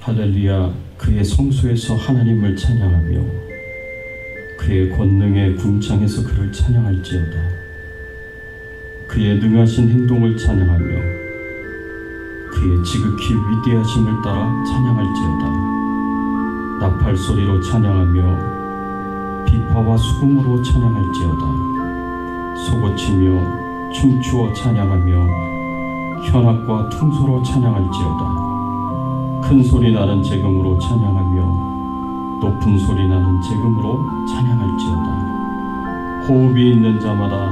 할렐루야. 그의 성소에서 하나님을 찬양하며 그의 권능의 궁창에서 그를 찬양할지어다. 그의 능하신 행동을 찬양하며 그의 지극히 위대하심을 따라 찬양할지어다. 나팔 소리로 찬양하며 비파와 수금으로 찬양할지어다. 소고치며 춤추어 찬양하며 현악과 퉁소로 찬양할지어다. 큰 소리 나는 재금으로 찬양하며 높은 소리 나는 재금으로 찬양할지어다. 호흡이 있는 자마다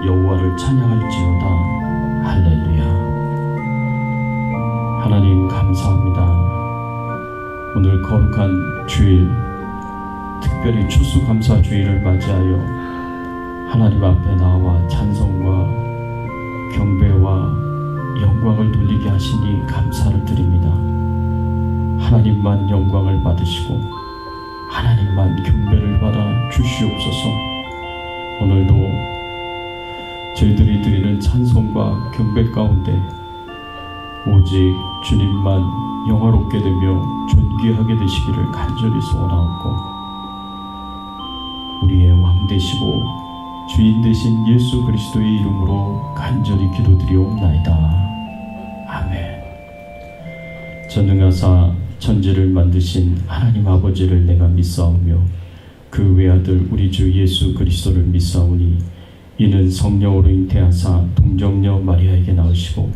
여호와를 찬양할지어다. 할렐루야. 하나님 감사합니다. 오늘 거룩한 주일, 특별히 추수감사주일을 맞이하여 하나님 앞에 나와 찬송과 경배와 영광을 돌리게 하시니 감사를 드립니다. 하나님만 영광을 받으시고 하나님만 경배를 받아 주시옵소서. 오늘도 저희들이 드리는 찬송과 경배 가운데 오직 주님만 영화롭게 되며 존귀하게 되시기를 간절히 소원하옵고, 우리의 왕 되시고 주인 되신 예수 그리스도의 이름으로 간절히 기도드리옵나이다. 아멘. 전능하사 천지를 만드신 하나님 아버지를 내가 믿사오며 그 외아들 우리 주 예수 그리스도를 믿사오니 이는 성령으로 잉태하사 동정녀 마리아에게 낳으시고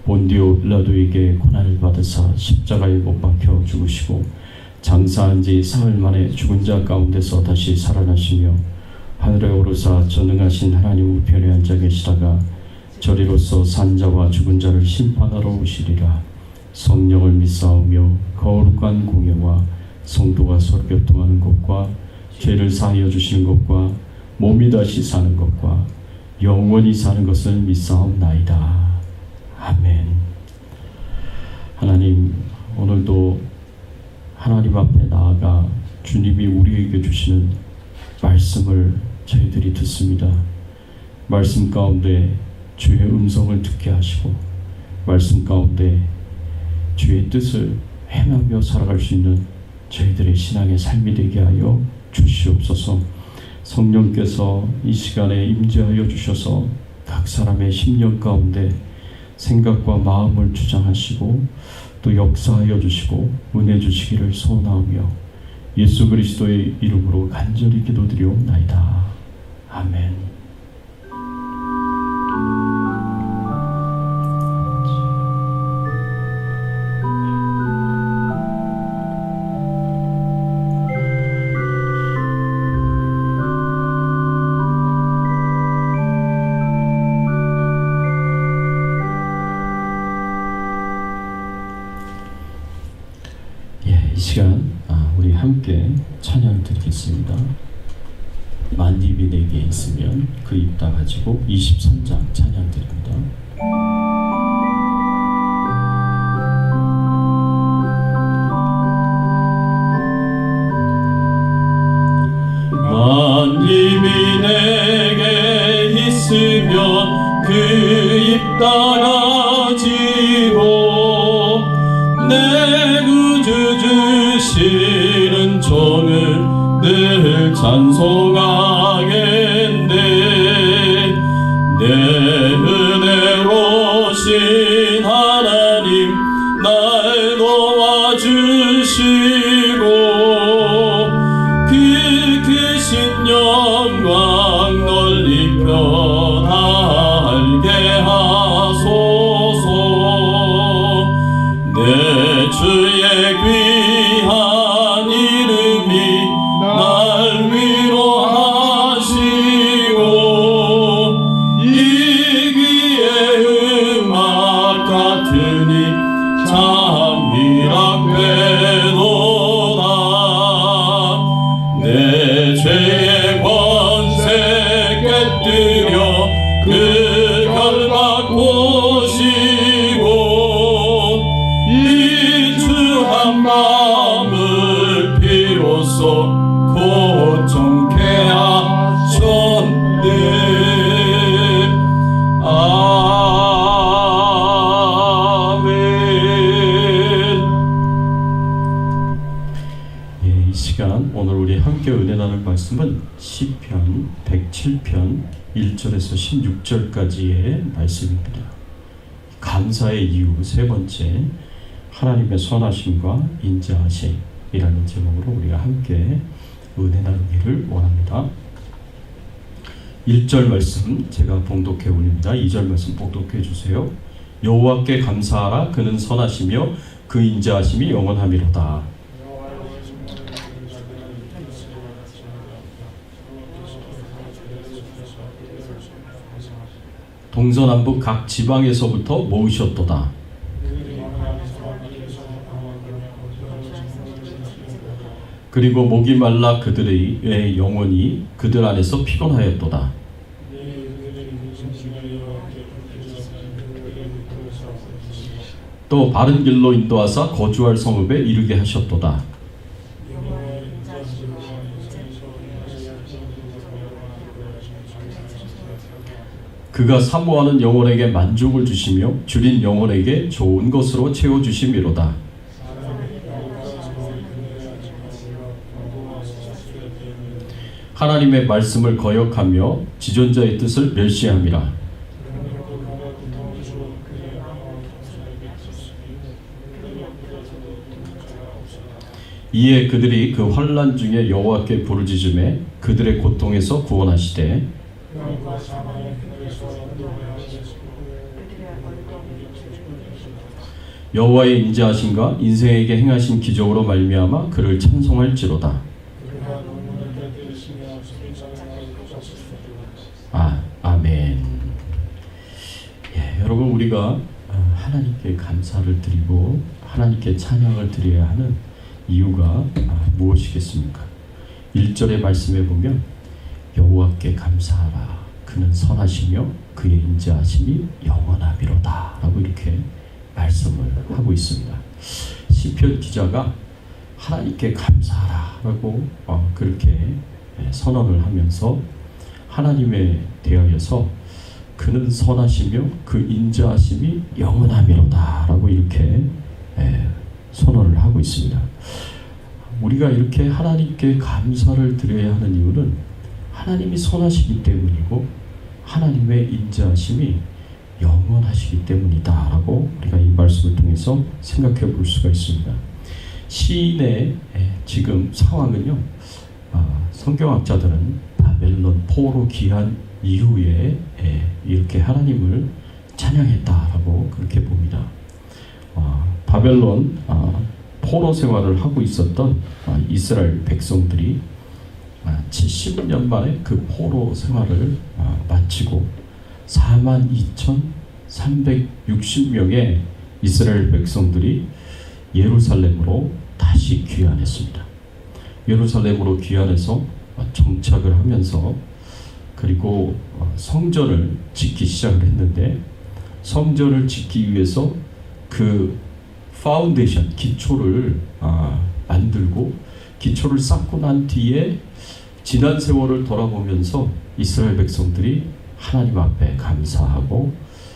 본디오 빌라도에게 고난을 받으사 십자가에 못 박혀 죽으시고 장사한 지 사흘 만에 죽은 자 가운데서 다시 살아나시며 하늘에 오르사 전능하신 하나님 우편에 앉아 계시다가 저리로서 산자와 죽은 자를 심판하러 오시리라. 성령을 믿사오며 거룩한 공예와 성도가 서로 교통하는 것과 죄를 사하여 주시는 것과 몸이 다시 사는 것과 영원히 사는 것을 믿사옵나이다. 아멘. 하나님, 오늘도 하나님 앞에 나아가 주님이 우리에게 주시는 말씀을 저희들이 듣습니다. 말씀 가운데 주의 음성을 듣게 하시고 말씀 가운데 주의 뜻을 행하며 살아갈 수 있는 저희들의 신앙의 삶이 되게 하여 주시옵소서. 성령께서 이 시간에 임재하여 주셔서 각 사람의 심령 가운데 생각과 마음을 주장하시고 또 역사하여 주시고 은혜 주시기를 소원하며 예수 그리스도의 이름으로 간절히 기도드리옵나이다. 아멘. 이 시간 우리 함께 찬양 드리겠습니다. 만입이 내게 있으면 그 입 다 가지고 23장 찬양 드립니다. 만입이 내게 있으면 그 입 다 가지고 내 구주 주시는 종을 늘 찬송하겠네. 내 은혜로우신 하나님 날 도와주시고 그 크신 영광 널리 펴알게 하소서. 내 주의 귀한 이름이 날 위로하시고 이 귀의 음악 같으니 참 희락되도다. 내 죄의 권세 깨뜨려 그 결 바꾸시고 일주한 마음을 비로소 고정케 하셨네. 아멘. 함께 은혜 나눌 말씀은 시편 107편 1절에서 16절까지의 말씀입니다. 감사의 이유 세 번째, 하나님의 선하심과 인자하심이라는 제목으로 우리가 함께 은혜 나누기를 원합니다. 1절 말씀 제가 봉독해 올립니다. 2절 말씀 봉독해 주세요. 여호와께 감사하라. 그는 선하시며 그 인자하심이 영원하미로다. 동서남북 각 지방에서부터 모으셨도다. 그리고 목이 말라 그들의 영혼이 그들 안에서 피곤하였도다. 또 바른 길로 인도하사 거주할 성읍에 이르게 하셨도다. 그가 사모하는 영혼에게 만족을 주시며 줄인 영혼에게 좋은 것으로 채워주심이로다. 하나님의 말씀을 거역하며 지존자의 뜻을 멸시함이라. 이에 그들이 그 환난 중에 여호와께 부르짖음에 그들의 고통에서 구원하시되 여호와의 인자하심과 인생에게 행하신 기적으로 말미암아 그를 찬송할지로다. 아멘. 여러분, 우리가 하나님께 감사를 드리고 하나님께 찬양을 드려야 하는 이유가 무엇이겠습니까? 1절의 말씀에 보면 여호와께 감사하라. 그는 선하시며 그의 인자하심이 영원하미로다 라고 이렇게 말씀을 하고 있습니다. 시편 기자가 하나님께 감사하라 라고 그렇게 선언을 하면서 하나님에 대하여서 그는 선하시며 그 인자하심이 영원하미로다 라고 이렇게 선언을 하고 있습니다. 우리가 이렇게 하나님께 감사를 드려야 하는 이유는 하나님이 선하시기 때문이고 하나님의 인자하심이 영원하시기 때문이다 라고 우리가 이 말씀을 통해서 생각해 볼 수가 있습니다. 시인의 지금 상황은요, 성경학자들은 바벨론 포로 귀환 이후에 이렇게 하나님을 찬양했다라고 그렇게 봅니다. 바벨론 포로 생활을 하고 있었던 이스라엘 백성들이 70년 만에 그 포로 생활을 마치고 42,360명의 이스라엘 백성들이 예루살렘으로 다시 귀환했습니다. 예루살렘으로 귀환해서 정착을 하면서 그리고 성전을 짓기 시작을 했는데, 성전을 짓기 위해서 그 파운데이션, 기초를 만들고 기초를 쌓고 난 뒤에 지난 세월을 돌아보면서 이스라엘 백성들이 하나님 앞에 감사하고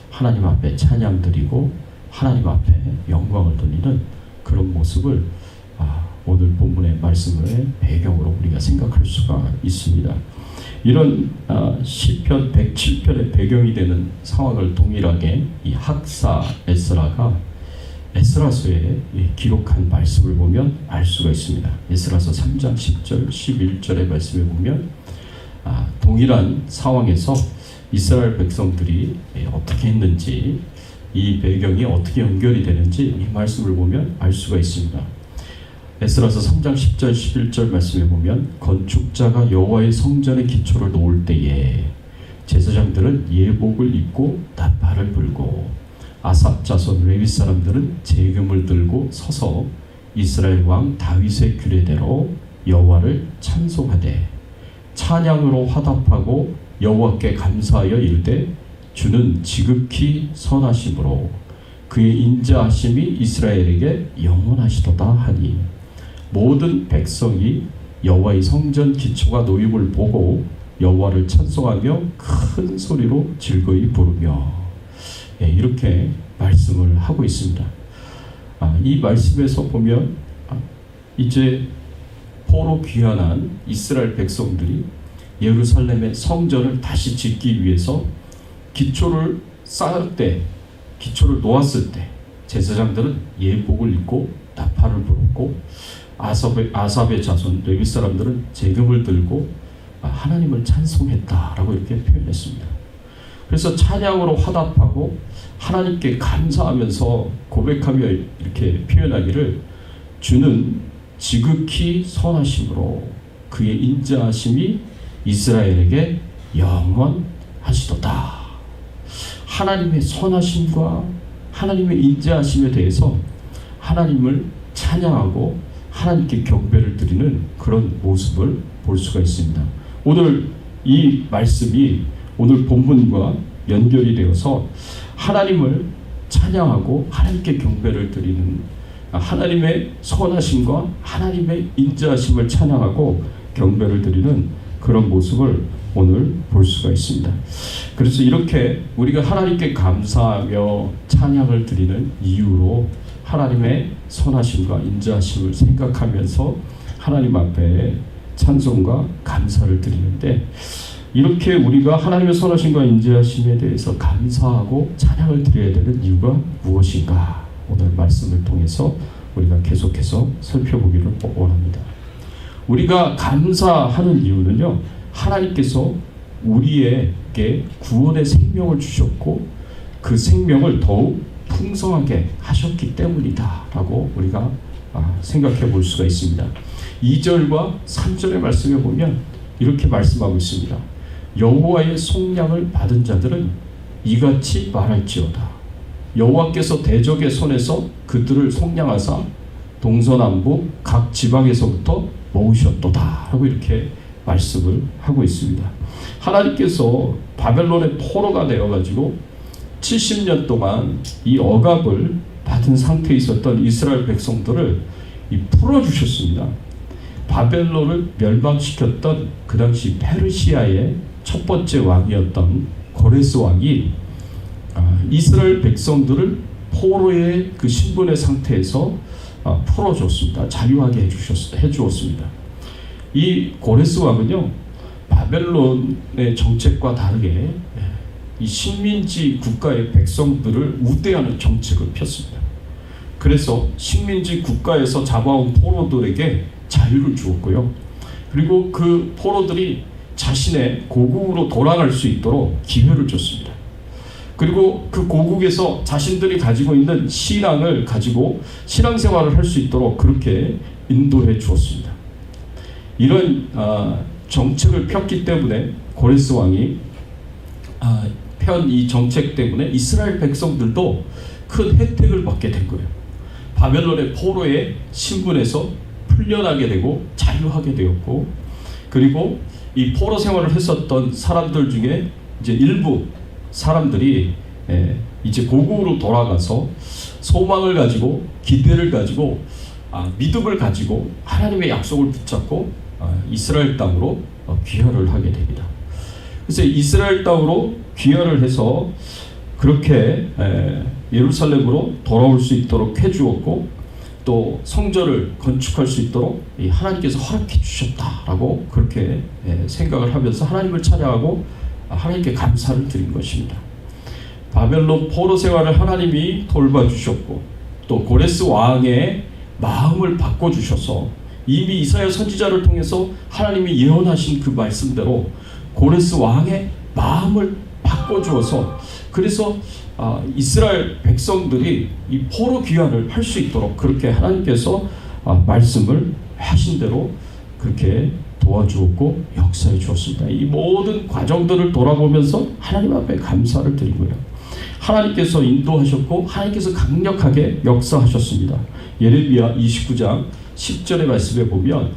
하나님 앞에 찬양 드리고 하나님 앞에 영광을 돌리는 그런 모습을 오늘 본문의 말씀의 배경으로 우리가 생각할 수가 있습니다. 이런 시편 107편의 배경이 되는 상황을 동일하게 이 학사 에스라가 에스라서에 기록한 말씀을 보면 알 수가 있습니다. 에스라서 3장 10절 11절의 말씀에 보면 동일한 상황에서 이스라엘 백성들이 어떻게 했는지, 이 배경이 어떻게 연결이 되는지 이 말씀을 보면 알 수가 있습니다. 에스라서 3장 10절 11절 말씀에 보면 건축자가 여호와의 성전의 기초를 놓을 때에 제사장들은 예복을 입고 나팔을 불고 아삽 자손 레위 사람들은 제금을 들고 서서 이스라엘 왕 다윗의 규례대로 여호와를 찬송하되 찬양으로 화답하고 여호와께 감사하여 이르되 주는 지극히 선하심으로 그의 인자하심이 이스라엘에게 영원하시도다 하니 모든 백성이 여호와의 성전 기초가 놓임을 보고 여호와를 찬송하며 큰 소리로 즐거이 부르며, 이렇게 말씀을 하고 있습니다. 이 말씀에서 보면 이제 포로 귀환한 이스라엘 백성들이 예루살렘의 성전을 다시 짓기 위해서 기초를 쌓을 때, 기초를 놓았을 때 제사장들은 예복을 입고 나팔을 불었고 아삽의 자손 레위 사람들은 제금을 들고 하나님을 찬송했다라고 이렇게 표현했습니다. 그래서 찬양으로 화답하고 하나님께 감사하면서 고백하며 이렇게 표현하기를 주는 지극히 선하심으로 그의 인자하심이 이스라엘에게 영원하시도다. 하나님의 선하심과 하나님의 인자하심에 대해서 하나님을 찬양하고 하나님께 경배를 드리는 그런 모습을 볼 수가 있습니다. 오늘 이 말씀이 오늘 본문과 연결이 되어서 하나님을 찬양하고 하나님께 경배를 드리는, 하나님의 선하심과 하나님의 인자하심을 찬양하고 경배를 드리는 그런 모습을 오늘 볼 수가 있습니다. 그래서 이렇게 우리가 하나님께 감사하며 찬양을 드리는 이유로 하나님의 선하심과 인자하심을 생각하면서 하나님 앞에 찬송과 감사를 드리는데, 이렇게 우리가 하나님의 선하심과 인자하심에 대해서 감사하고 찬양을 드려야 되는 이유가 무엇인가, 오늘 말씀을 통해서 우리가 계속해서 살펴보기를 원합니다. 우리가 감사하는 이유는요, 하나님께서 우리에게 구원의 생명을 주셨고 그 생명을 더욱 풍성하게 하셨기 때문이다 라고 우리가 생각해 볼 수가 있습니다. 2절과 3절의 말씀에 보면 이렇게 말씀하고 있습니다. 여호와의 속량을 받은 자들은 이같이 말할지어다. 여호와께서 대적의 손에서 그들을 속량하사 동서남북 각 지방에서부터 모으셨도다 라고 이렇게 말씀을 하고 있습니다. 하나님께서 바벨론의 포로가 되어가지고 70년 동안 이 억압을 받은 상태에 있었던 이스라엘 백성들을 풀어주셨습니다. 바벨론을 멸망시켰던 그 당시 페르시아의 첫 번째 왕이었던 고레스 왕이 이스라엘 백성들을 포로의 그 신분의 상태에서 풀어줬습니다. 자유하게 해주었습니다. 이 고레스 왕은요, 바벨론의 정책과 다르게 이 식민지 국가의 백성들을 우대하는 정책을 폈습니다. 그래서 식민지 국가에서 잡아온 포로들에게 자유를 주었고요. 그리고 그 포로들이 자신의 고국으로 돌아갈 수 있도록 기회를 줬습니다. 그리고 그 고국에서 자신들이 가지고 있는 신앙을 가지고 신앙생활을 할 수 있도록 그렇게 인도해 주었습니다. 이런 정책을 폈기 때문에 고레스 왕이 편 이 정책 때문에 이스라엘 백성들도 큰 혜택을 받게 된 거예요. 바벨론의 포로의 신분에서 풀려나게 되고 자유하게 되었고, 그리고 이 포로 생활을 했었던 사람들 중에 이제 일부 사람들이 이제 고국으로 돌아가서 소망을 가지고 기대를 가지고 믿음을 가지고 하나님의 약속을 붙잡고 이스라엘 땅으로 귀화를 하게 됩니다. 그래서 이스라엘 땅으로 귀화를 해서 그렇게 예루살렘으로 돌아올 수 있도록 해주었고, 또 성전을 건축할 수 있도록 하나님께서 허락해 주셨다라고 그렇게 생각을 하면서 하나님을 찬양하고 하나님께 감사를 드린 것입니다. 바벨론 포로 생활을 하나님이 돌봐주셨고, 또 고레스 왕의 마음을 바꿔주셔서 이미 이사야 선지자를 통해서 하나님이 예언하신 그 말씀대로 고레스 왕의 마음을 바꿔주어서, 그래서 이스라엘 백성들이 이 포로 귀환을 할 수 있도록 그렇게 하나님께서 말씀을 하신 대로 그렇게 도와주었고 역사해 주었습니다. 이 모든 과정들을 돌아보면서 하나님 앞에 감사를 드리고요, 하나님께서 인도하셨고 하나님께서 강력하게 역사하셨습니다. 예레미야 29장 10절의 말씀에 보면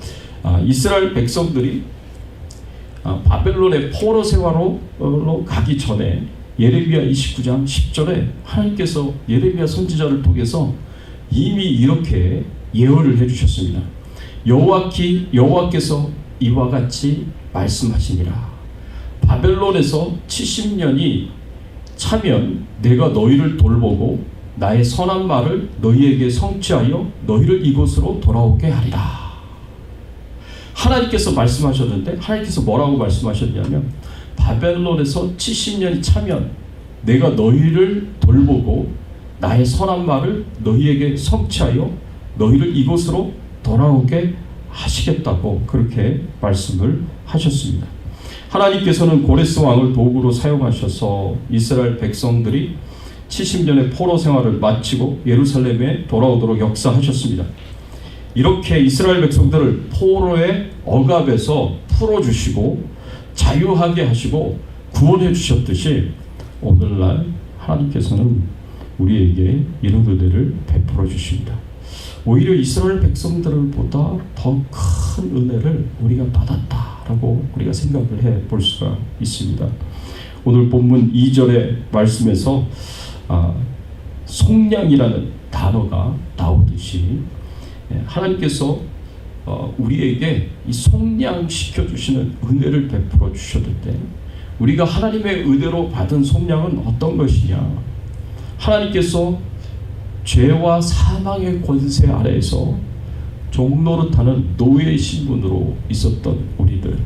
이스라엘 백성들이 바벨론의 포로 생활로 가기 전에 예레미야 29장 10절에 하나님께서 예레미야 선지자를 통해서 이미 이렇게 예언을 해주셨습니다. 여호와께서 이와 같이 말씀하시니라. 바벨론에서 70년이 차면 내가 너희를 돌보고 나의 선한 말을 너희에게 성취하여 너희를 이곳으로 돌아오게 하리라. 하나님께서 말씀하셨는데 하나님께서 뭐라고 말씀하셨냐면 바벨론에서 70년이 차면 내가 너희를 돌보고 나의 선한 말을 너희에게 성취하여 너희를 이곳으로 돌아오게 하시겠다고 그렇게 말씀을 하셨습니다. 하나님께서는 고레스 왕을 도구로 사용하셔서 이스라엘 백성들이 70년의 포로 생활을 마치고 예루살렘에 돌아오도록 역사하셨습니다. 이렇게 이스라엘 백성들을 포로의 억압에서 풀어주시고 자유하게 하시고 구원해 주셨듯이 오늘날 하나님께서는 우리에게 이런 은혜를 베풀어 주십니다. 오히려 이스라엘 백성들보다 더 큰 은혜를 우리가 받았다라고 우리가 생각을 해 볼 수가 있습니다. 오늘 본문 2절의 말씀에서 속량이라는 단어가 나오듯이 하나님께서 우리에게 이 속량시켜 주시는 은혜를 베풀어 주셨는데 우리가 하나님의 은혜로 받은 속량은 어떤 것이냐? 하나님께서 죄와 사망의 권세 아래에서 종노릇하는 노예 신분으로 있었던 우리들,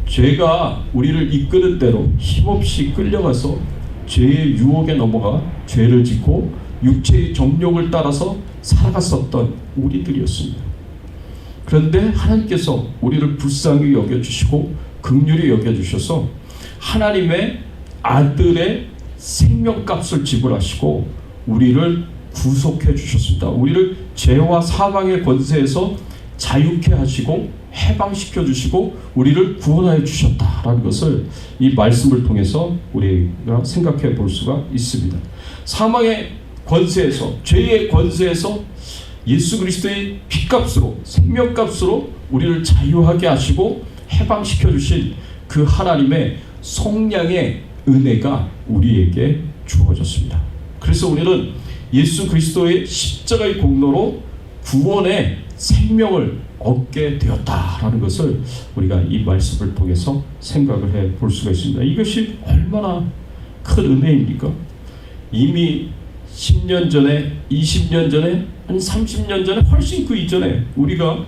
죄가 우리를 이끄는 대로 힘없이 끌려가서 죄의 유혹에 넘어가 죄를 짓고 육체의 정욕을 따라서 살아갔었던 우리들이었습니다. 그런데 하나님께서 우리를 불쌍히 여겨주시고 긍휼히 여겨주셔서 하나님의 아들의 생명값을 지불하시고 우리를 구속해 주셨습니다. 우리를 죄와 사망의 권세에서 자유케 하시고 해방시켜 주시고 우리를 구원하여 주셨다라는 것을 이 말씀을 통해서 우리가 생각해 볼 수가 있습니다. 사망의 권세에서, 죄의 권세에서 예수 그리스도의 피값으로, 생명값으로 우리를 자유하게 하시고 해방시켜 주신 그 하나님의 속량의 은혜가 우리에게 주어졌습니다. 그래서 우리는 예수 그리스도의 십자가의 공로로 구원의 생명을 얻게 되었다라는 것을 우리가 이 말씀을 통해서 생각을 해 볼 수가 있습니다. 이것이 얼마나 큰 은혜입니까? 이미 10년 전에, 20년 전에, 한 30년 전에, 훨씬 그 이전에 우리가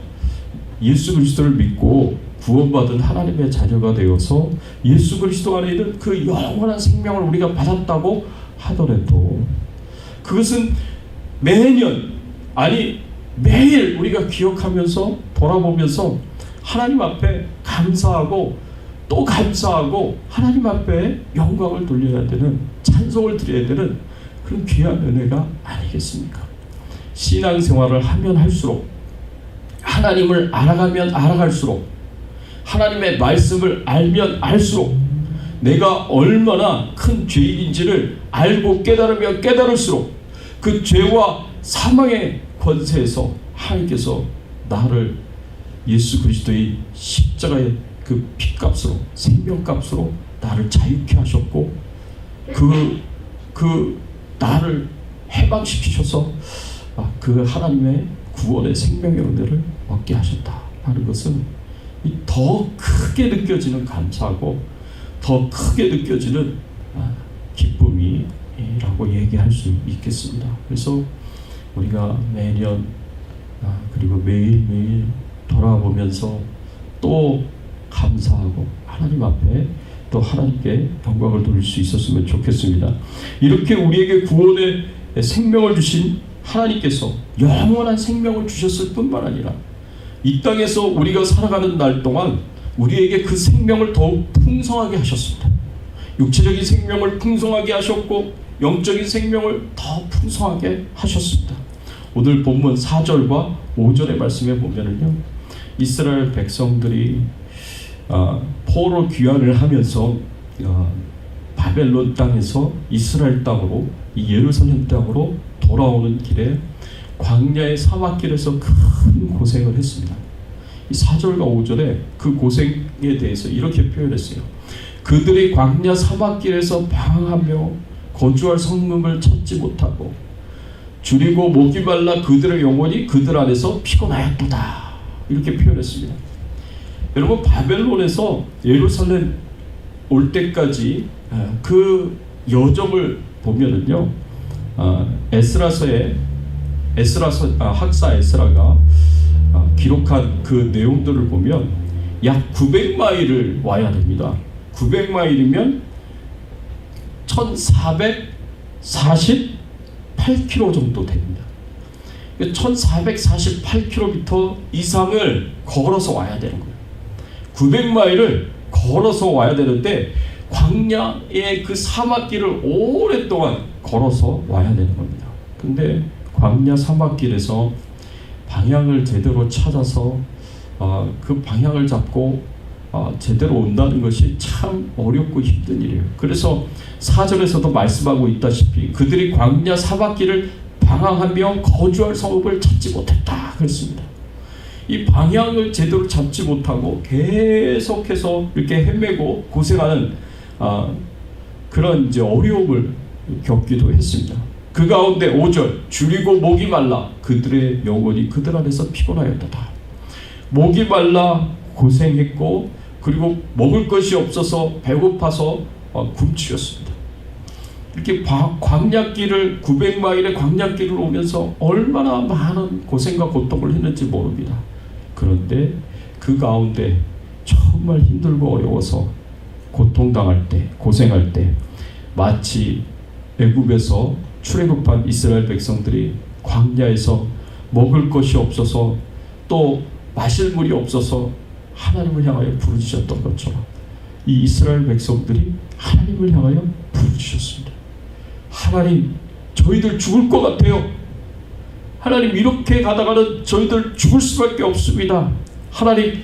예수 그리스도를 믿고 구원받은 하나님의 자녀가 되어서 예수 그리스도 안에 있는 그 영원한 생명을 우리가 받았다고 하더라도 그것은 매년, 아니 매일 우리가 기억하면서 돌아보면서 하나님 앞에 감사하고 또 감사하고 하나님 앞에 영광을 돌려야 되는, 찬송을 드려야 되는 그런 귀한 은혜가 아니겠습니까? 신앙생활을 하면 할수록, 하나님을 알아가면 알아갈수록, 하나님의 말씀을 알면 알수록 내가 얼마나 큰 죄인인지를 알고 깨달으면 깨달을수록 그 죄와 사망의 권세에서 하나님께서 나를 예수 그리스도의 십자가의 그 피값으로, 생명값으로 나를 자유케 하셨고 그 나를 해방시키셔서 그 하나님의 구원의 생명의 은혜를 얻게 하셨다 하는 것은 더 크게 느껴지는 감사하고 더 크게 느껴지는 기쁨이라고 얘기할 수 있겠습니다. 그래서 우리가 매년 그리고 매일매일 돌아보면서 또 감사하고 하나님 앞에 또 하나님께 영광을 돌릴 수 있었으면 좋겠습니다. 이렇게 우리에게 구원의 생명을 주신 하나님께서 영원한 생명을 주셨을 뿐만 아니라 이 땅에서 우리가 살아가는 날 동안 우리에게 그 생명을 더욱 풍성하게 하셨습니다. 육체적인 생명을 풍성하게 하셨고 영적인 생명을 더 풍성하게 하셨습니다. 오늘 본문 4절과 5절의 말씀에 보면은요, 이스라엘 백성들이 포로 귀환을 하면서 바벨론 땅에서 이스라엘 땅으로, 이 예루살렘 땅으로 돌아오는 길에 광야의 사막길에서 큰 고생을 했습니다. 이 4절과 5절에 그 고생에 대해서 이렇게 표현했어요. 그들이 광야 사막길에서 방황하며 거주할 성문을 찾지 못하고 줄이고 목이 말라 그들의 영혼이 그들 안에서 피곤하였도다, 이렇게 표현했습니다. 여러분, 바벨론에서 예루살렘 올 때까지 그 여정을 보면은요, 학사 에스라가 기록한 그 내용들을 보면 약 900마일을 와야 됩니다. 900마일이면 1448km 정도 됩니다. 1448km 이상을 걸어서 와야 되는 거예요. 900마일을 걸어서 와야 되는데 광야의 그 사막길을 오랫동안 걸어서 와야 되는 겁니다. 근데 광야 사막길에서 방향을 제대로 찾아서 그 방향을 잡고 제대로 온다는 것이 참 어렵고 힘든 일이에요. 그래서 4절에서도 말씀하고 있다시피 그들이 광야 사막길을 방황하며 거주할 성읍을 찾지 못했다 그랬습니다. 이 방향을 제대로 잡지 못하고 계속해서 이렇게 헤매고 고생하는 그런 이제 어려움을 겪기도 했습니다. 그 가운데 5절 줄이고 목이 말라 그들의 영혼이 그들 안에서 피곤하였도다. 목이 말라 고생했고 그리고 먹을 것이 없어서 배고파서 굶주렸습니다. 이렇게 광야길을 900마일의 광야길을 오면서 얼마나 많은 고생과 고통을 했는지 모릅니다. 그런데 그 가운데 정말 힘들고 어려워서 고통당할 때 고생할 때 마치 애굽에서 출애굽한 이스라엘 백성들이 광야에서 먹을 것이 없어서 또 마실 물이 없어서 하나님을 향하여 부르짖었던 것처럼 이 이스라엘 백성들이 하나님을 향하여 부르짖었습니다. 하나님, 저희들 죽을 것 같아요. 하나님, 이렇게 가다가는 저희들 죽을 수밖에 없습니다. 하나님,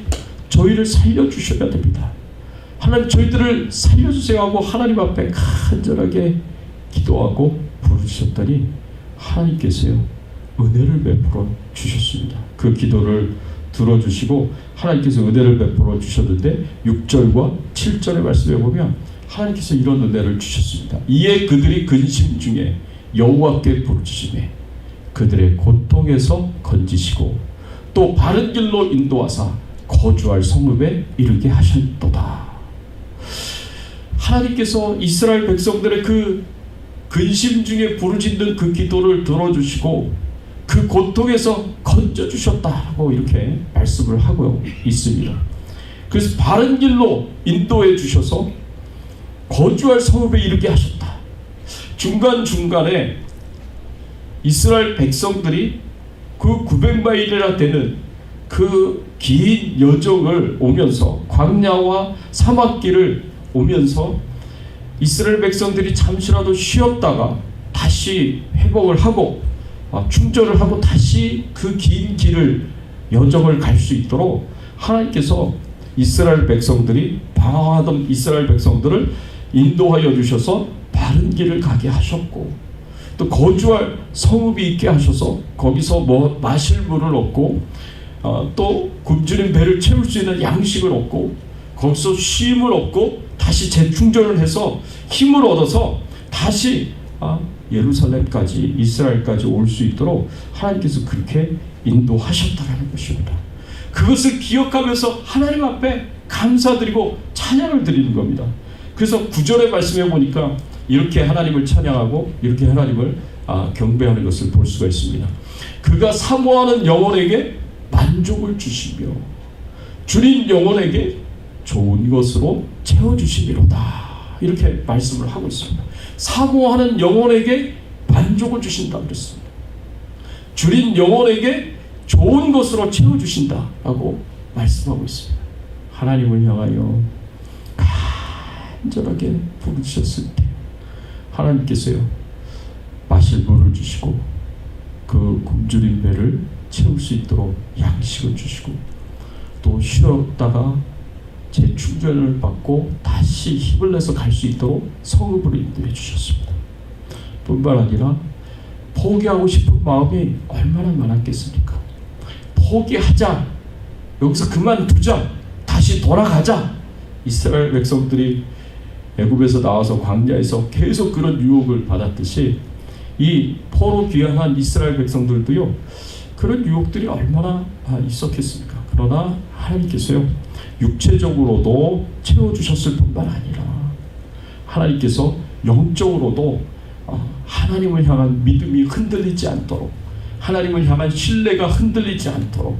저희를 살려주셔야 됩니다. 하나님, 저희들을 살려주세요 하고 하나님 앞에 간절하게 기도하고 부르짖었더니 하나님께서요 은혜를 베풀어 주셨습니다. 그 기도를 들어주시고 하나님께서 은혜를 베풀어 주셨는데 6절과 7절의 말씀에 보면 하나님께서 이런 은혜를 주셨습니다. 이에 그들이 근심 중에 여호와께 부르짖으매 그들의 고통에서 건지시고 또 바른 길로 인도하사 거주할 성읍에 이르게 하셨도다. 하나님께서 이스라엘 백성들의 그 근심 중에 부르짖는 그 기도를 들어주시고 그 고통에서 건져주셨다고 이렇게 말씀을 하고 있습니다. 그래서 바른 길로 인도해 주셔서 거주할 성읍에 이르게 하셨다. 중간중간에 이스라엘 백성들이 그 900마일이나 되는 그 긴 여정을 오면서 광야와 사막길을 오면서 이스라엘 백성들이 잠시라도 쉬었다가 다시 회복을 하고 충전을 하고 다시 그 긴 길을 여정을 갈 수 있도록 하나님께서 이스라엘 백성들이 방황하던 이스라엘 백성들을 인도하여 주셔서 바른 길을 가게 하셨고 또 거주할 성읍이 있게 하셔서 거기서 마실 물을 얻고 또 굶주린 배를 채울 수 있는 양식을 얻고 거기서 쉼을 얻고 다시 재충전을 해서 힘을 얻어서 다시 예루살렘까지 이스라엘까지 올 수 있도록 하나님께서 그렇게 인도하셨다라는 것입니다. 그것을 기억하면서 하나님 앞에 감사드리고 찬양을 드리는 겁니다. 그래서 9절의 말씀에 보니까 이렇게 하나님을 찬양하고 이렇게 하나님을 경배하는 것을 볼 수가 있습니다. 그가 사모하는 영혼에게 만족을 주시며 줄인 영혼에게 좋은 것으로 채워주시리로다. 이렇게 말씀을 하고 있습니다. 사모하는 영혼에게 만족을 주신다 그랬습니다. 줄인 영혼에게 좋은 것으로 채워주신다라고 말씀하고 있습니다. 하나님을 향하여 간절하게 부르셨을 때 하나님께서요 마실 물을 주시고 그 굶주린 배를 채울 수 있도록 양식을 주시고 또 쉬었다가 재충전을 받고 다시 힘을 내서 갈 수 있도록 성읍으로 인도해 주셨습니다. 뿐만 아니라 포기하고 싶은 마음이 얼마나 많았겠습니까? 포기하자, 여기서 그만두자, 다시 돌아가자. 이스라엘 백성들이 애굽에서 나와서 광야에서 계속 그런 유혹을 받았듯이 이 포로 귀환한 이스라엘 백성들도요 그런 유혹들이 얼마나 있었겠습니까? 그러나 하나님께서요 육체적으로도 채워주셨을 뿐만 아니라 하나님께서 영적으로도 하나님을 향한 믿음이 흔들리지 않도록 하나님을 향한 신뢰가 흔들리지 않도록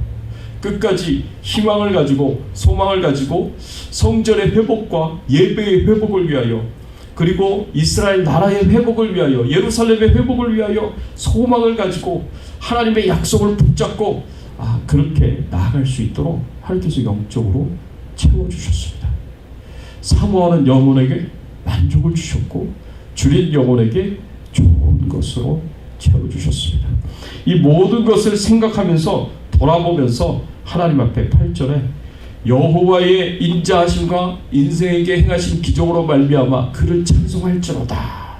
끝까지 희망을 가지고 소망을 가지고 성전의 회복과 예배의 회복을 위하여, 그리고 이스라엘 나라의 회복을 위하여, 예루살렘의 회복을 위하여 소망을 가지고 하나님의 약속을 붙잡고 그렇게 나아갈 수 있도록 하나님께서 영적으로 채워주셨습니다. 사모하는 영혼에게 만족을 주셨고 줄인 영혼에게 좋은 것으로 채워주셨습니다. 이 모든 것을 생각하면서 돌아보면서 하나님 앞에 8절에 여호와의 인자하심과 인생에게 행하신 기적으로 말미암아 그를 찬송할지로다.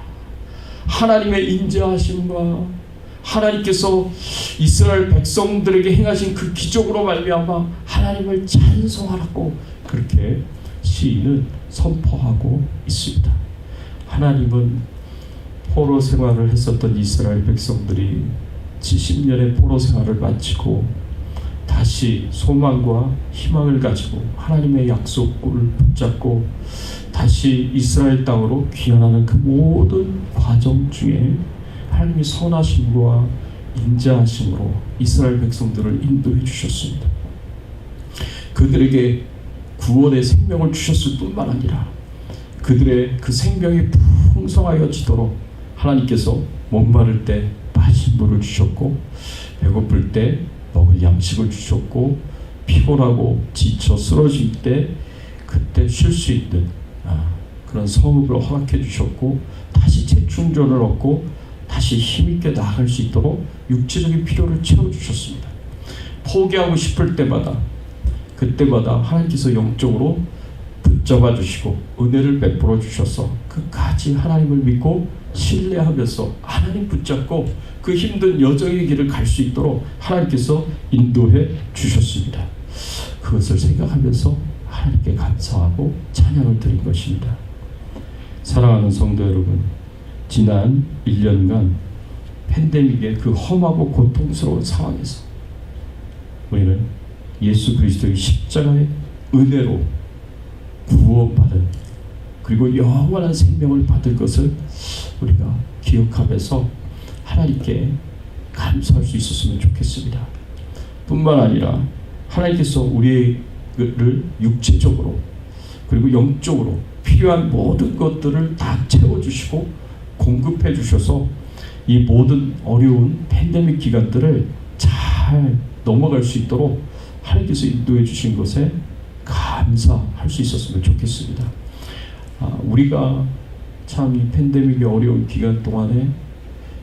하나님의 인자하심과 하나님께서 이스라엘 백성들에게 행하신 그 기적으로 말미암아 하나님을 찬송하라고 그렇게 시인은 선포하고 있습니다. 하나님은 포로 생활을 했었던 이스라엘 백성들이 70년의 포로 생활을 마치고 다시 소망과 희망을 가지고 하나님의 약속을 붙잡고 다시 이스라엘 땅으로 귀환하는 그 모든 과정 중에 하나님의 선하심과 인자하심으로 이스라엘 백성들을 인도해 주셨습니다. 그들에게 구원의 생명을 주셨을 뿐만 아니라 그들의 그 생명이 풍성하여지도록 하나님께서 목마를 때 마실 물을 주셨고 배고플 때 먹을 양식을 주셨고 피곤하고 지쳐 쓰러질 때 그때 쉴 수 있는 그런 성읍을 허락해 주셨고 다시 재충전을 얻고 다시 힘있게 나아갈 수 있도록 육체적인 필요를 채워주셨습니다. 포기하고 싶을 때마다 그때마다 하나님께서 영적으로 붙잡아 주시고 은혜를 베풀어 주셔서 끝까지 하나님을 믿고 신뢰하면서 하나님 붙잡고 그 힘든 여정의 길을 갈 수 있도록 하나님께서 인도해 주셨습니다. 그것을 생각하면서 하나님께 감사하고 찬양을 드린 것입니다. 사랑하는 성도 여러분, 지난 1년간 팬데믹의 그 험하고 고통스러운 상황에서 우리는 예수 그리스도의 십자가의 은혜로 구원받은 그리고 영원한 생명을 받을 것을 우리가 기억하면서 하나님께 감사할 수 있었으면 좋겠습니다. 뿐만 아니라 하나님께서 우리를 육체적으로 그리고 영적으로 필요한 모든 것들을 다 채워주시고 공급해 주셔서 이 모든 어려운 팬데믹 기간들을 잘 넘어갈 수 있도록 하나님께서 인도해 주신 것에 감사할 수 있었으면 좋겠습니다. 우리가 참 이 팬데믹의 어려운 기간 동안에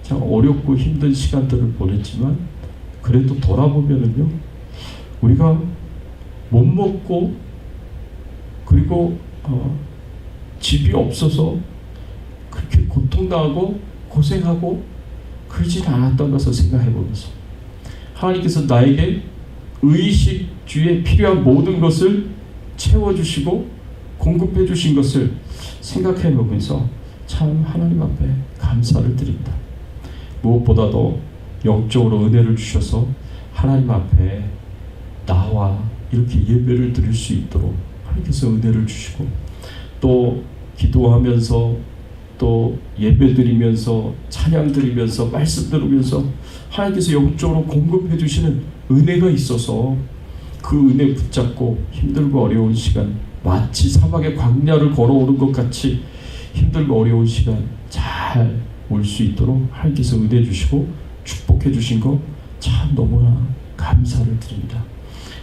참 어렵고 힘든 시간들을 보냈지만 그래도 돌아보면은요 우리가 못 먹고 그리고 집이 없어서 그렇게 고통당하고 고생하고 그러진 않았던 것을 생각해 보면서 하나님께서 나에게 의식주에 필요한 모든 것을 채워주시고 공급해 주신 것을 생각해 보면서 참 하나님 앞에 감사를 드립니다. 무엇보다도 영적으로 은혜를 주셔서 하나님 앞에 나와 이렇게 예배를 드릴 수 있도록 하나님께서 은혜를 주시고 또 기도하면서 또 예배 드리면서 찬양 드리면서 말씀 들으면서 하나님께서 영적으로 공급해 주시는 은혜가 있어서 그 은혜 붙잡고 힘들고 어려운 시간 마치 사막의 광야를 걸어오는 것 같이 힘들고 어려운 시간 잘 올 수 있도록 하나님께서 은혜 주시고 축복해 주신 거 참 너무나 감사를 드립니다.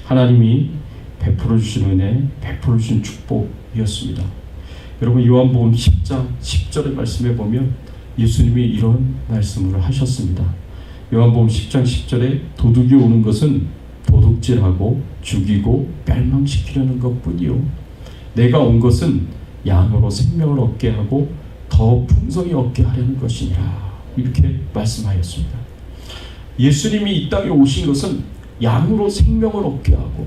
하나님이 베풀어 주신 은혜, 베풀어 주신 축복이었습니다. 여러분 요한복음 10장 10절의 말씀에 보면 예수님이 이런 말씀을 하셨습니다. 요한복음 10장 10절에 도둑이 오는 것은 도둑질하고 죽이고 멸망시키려는 것뿐이요 내가 온 것은 양으로 생명을 얻게 하고 더 풍성히 얻게 하려는 것이니라 이렇게 말씀하였습니다. 예수님이 이 땅에 오신 것은 양으로 생명을 얻게 하고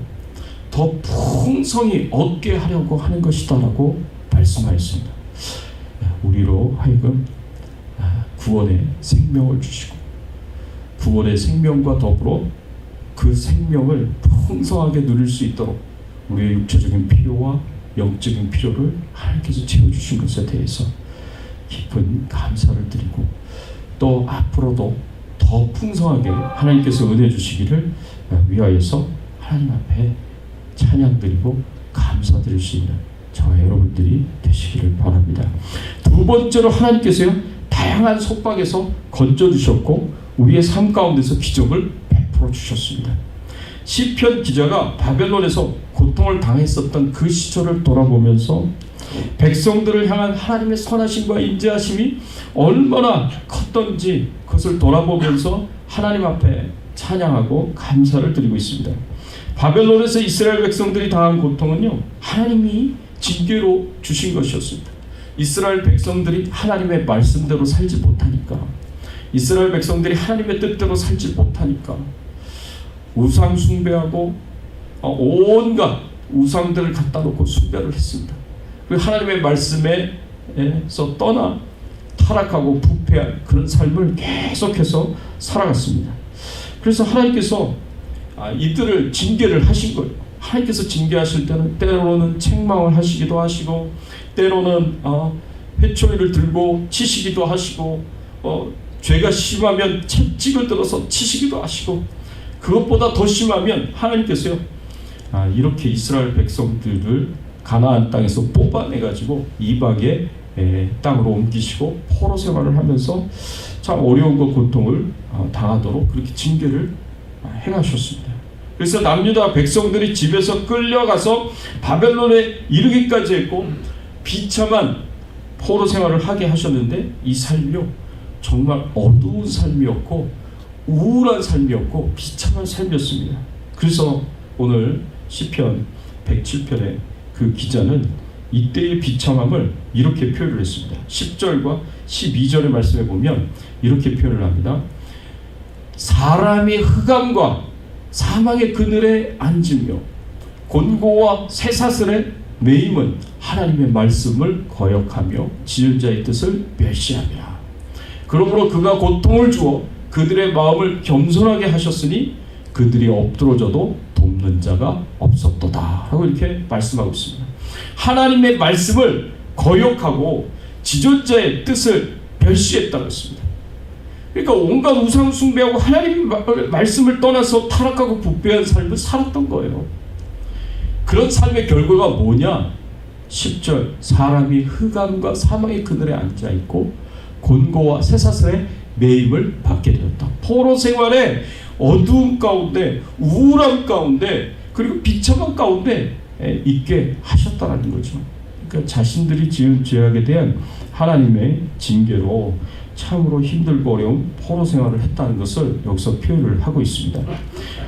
더 풍성히 얻게 하려고 하는 것이다라고 말씀하였습니다. 우리로 하여금 구원의 생명을 주시고 구원의 생명과 더불어 그 생명을 풍성하게 누릴 수 있도록 우리의 육체적인 필요와 영적인 필요를 하나님께서 채워주신 것에 대해서 깊은 감사를 드리고 또 앞으로도 더 풍성하게 하나님께서 은혜 주시기를 위하여서 하나님 앞에 찬양드리고 감사드릴 수 있는 저와 여러분들이 되시기를 바랍니다. 두 번째로 하나님께서요, 다양한 속박에서 건져주셨고 우리의 삶 가운데서 기적을 베풀어 주셨습니다. 시편 기자가 바벨론에서 고통을 당했었던 그 시절을 돌아보면서 백성들을 향한 하나님의 선하심과 인자하심이 얼마나 컸던지 그것을 돌아보면서 하나님 앞에 찬양하고 감사를 드리고 있습니다. 바벨론에서 이스라엘 백성들이 당한 고통은요, 하나님이 징계로 주신 것이었습니다. 이스라엘 백성들이 하나님의 말씀대로 살지 못하니까, 이스라엘 백성들이 하나님의 뜻대로 살지 못하니까 우상 숭배하고 온갖 우상들을 갖다 놓고 숭배를 했습니다. 그 하나님의 말씀에서 떠나 타락하고 부패한 그런 삶을 계속해서 살아갔습니다. 그래서 하나님께서 이들을 징계를 하신 거예요. 하나님께서 징계하실 때는 때로는 책망을 하시기도 하시고, 때로는 회초리를 들고 치시기도 하시고, 죄가 심하면 채찍을 들어서 치시기도 하시고, 그것보다 더 심하면 하나님께서요, 이렇게 이스라엘 백성들을 가나안 땅에서 뽑아내가지고 이방의 땅으로 옮기시고 포로 생활을 하면서 참 어려움과 고통을 당하도록 그렇게 징계를 행하셨습니다. 그래서 남유다 백성들이 집에서 끌려가서 바벨론에 이르기까지 했고 비참한 포로 생활을 하게 하셨는데, 이 삶이요 정말 어두운 삶이었고 우울한 삶이었고 비참한 삶이었습니다. 그래서 오늘 시편 107편의 그 기자는 이때의 비참함을 이렇게 표현을 했습니다. 10절과 12절의 말씀에 보면 이렇게 표현을 합니다. 사람이 흑암과 사망의 그늘에 앉으며 곤고와 쇠사슬에 매임은 하나님의 말씀을 거역하며 지은 자의 뜻을 멸시하며, 그러므로 그가 고통을 주어 그들의 마음을 겸손하게 하셨으니 그들이 엎드러져도 돕는 자가 없었도다 하고 이렇게 말씀하고 있습니다. 하나님의 말씀을 거역하고 지존자의 뜻을 멸시했다고 했습니다. 그러니까 온갖 우상 숭배하고 하나님 말씀을 떠나서 타락하고 부패한 삶을 살았던 거예요. 그런 삶의 결과가 뭐냐? 10절, 사람이 흑암과 사망의 그늘에 앉아있고 곤고와 쇠사슬에 매임을 받게 되었다. 포로 생활의 어두움 가운데, 우울함 가운데, 그리고 비참함 가운데 있게 하셨다는 거죠. 그러니까 자신들이 지은 죄악에 대한 하나님의 징계로 참으로 힘들고 어려운 포로 생활을 했다는 것을 여기서 표현을 하고 있습니다.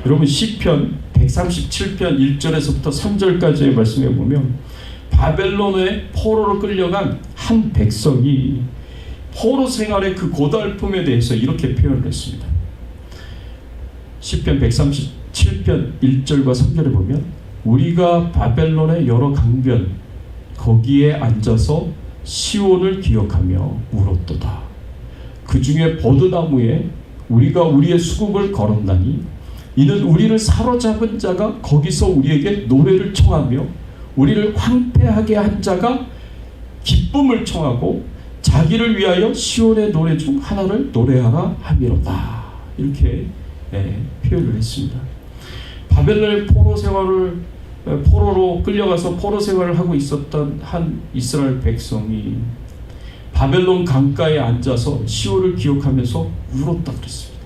여러분, 시편 137편 1절에서부터 3절까지의 말씀에 보면 바벨론의 포로로 끌려간 한 백성이 포로 생활의 그 고달픔에 대해서 이렇게 표현을 했습니다. 시편 137편 1절과 3절에 보면 우리가 바벨론의 여러 강변 거기에 앉아서 시온을 기억하며 울었도다. 그 중에 버드나무에 우리가 우리의 수국을 걸었나니 이는 우리를 사로잡은 자가 거기서 우리에게 노래를 청하며 우리를 황폐하게 한 자가 기쁨을 청하고 자기를 위하여 시온의 노래 중 하나를 노래하라 함이로다. 이렇게 표현을 했습니다. 바벨론의 포로로 끌려가서 포로 생활을 하고 있었던 한 이스라엘 백성이 바벨론 강가에 앉아서 시온을 기억하면서 울었다 그랬습니다.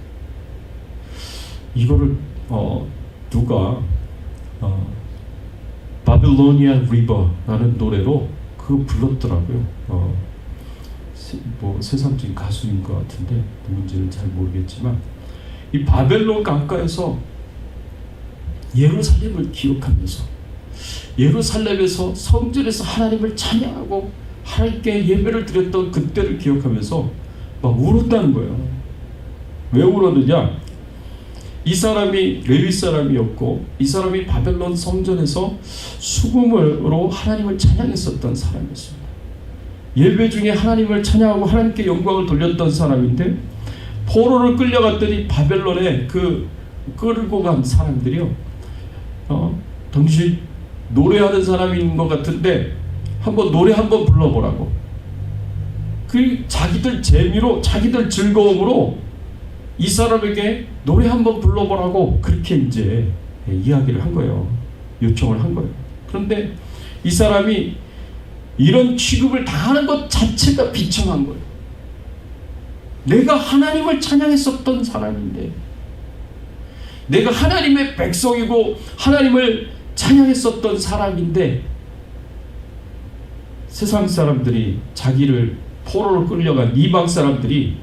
이거를 누가 바빌로니안 리버라는 노래로 그거 불렀더라고요. 세상적인 가수인 것 같은데 누군지는 잘 모르겠지만, 이 바벨론 강가에서 예루살렘을 기억하면서 예루살렘에서 성전에서 하나님을 찬양하고 하나님께 예배를 드렸던 그때를 기억하면서 막 울었다는 거예요. 왜 울었느냐? 이 사람이 레위 사람이었고 이 사람이 바벨론 성전에서 수금으로 하나님을 찬양했었던 사람이었습니다. 예배 중에 하나님을 찬양하고 하나님께 영광을 돌렸던 사람인데, 포로를 끌려갔더니 바벨론에 그 끌고 간 사람들이요, 당신 노래하는 사람인 것 같은데 한번 노래 한번 불러보라고, 그 자기들 재미로 자기들 즐거움으로 이 사람에게 노래 한번 불러보라고 그렇게 이제 이야기를 한 거예요. 요청을 한 거예요. 그런데 이 사람이 이런 취급을 당하는 것 자체가 비참한 거예요. 내가 하나님을 찬양했었던 사람인데, 내가 하나님의 백성이고 하나님을 찬양했었던 사람인데, 세상 사람들이 자기를 포로로 끌려간 이방 사람들이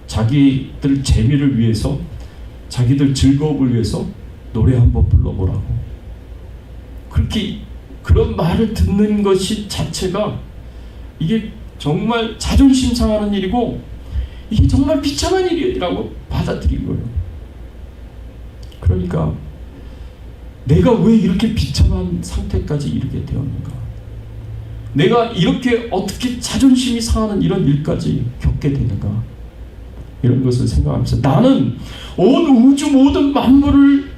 자기들 재미를 위해서, 자기들 즐거움을 위해서 노래 한번 불러보라고, 그렇게 그런 말을 듣는 것이 자체가 이게 정말 자존심 상하는 일이고 이게 정말 비참한 일이라고 받아들인 거예요. 그러니까 내가 왜 이렇게 비참한 상태까지 이르게 되었는가, 내가 이렇게 어떻게 자존심이 상하는 이런 일까지 겪게 되는가, 이런 것을 생각하면서 나는 온 우주 모든 만물을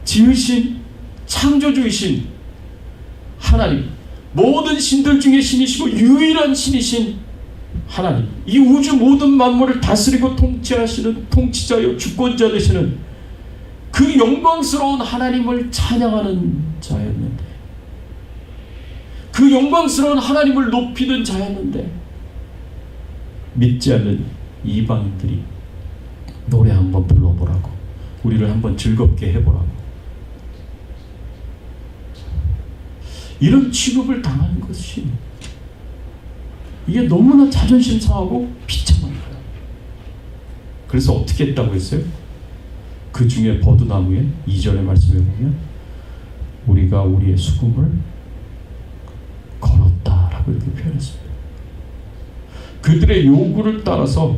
지으신 창조주이신 하나님, 모든 신들 중에 신이시고 유일한 신이신 하나님, 이 우주 모든 만물을 다스리고 통치하시는 통치자요 주권자 되시는 그 영광스러운 하나님을 찬양하는 자였는데, 그 영광스러운 하나님을 높이는 자였는데, 믿지 않는 이방인들이 노래 한번 불러보라고, 우리를 한번 즐겁게 해보라고, 이런 취급을 당하는 것이 이게 너무나 자존심 상하고 비참한 거예요. 그래서 어떻게 했다고 했어요? 그 중에 버드나무에 2절의 말씀에 보면 우리가 우리의 수금을 걸었다라고 이렇게 표현했습니다. 그들의 요구를 따라서,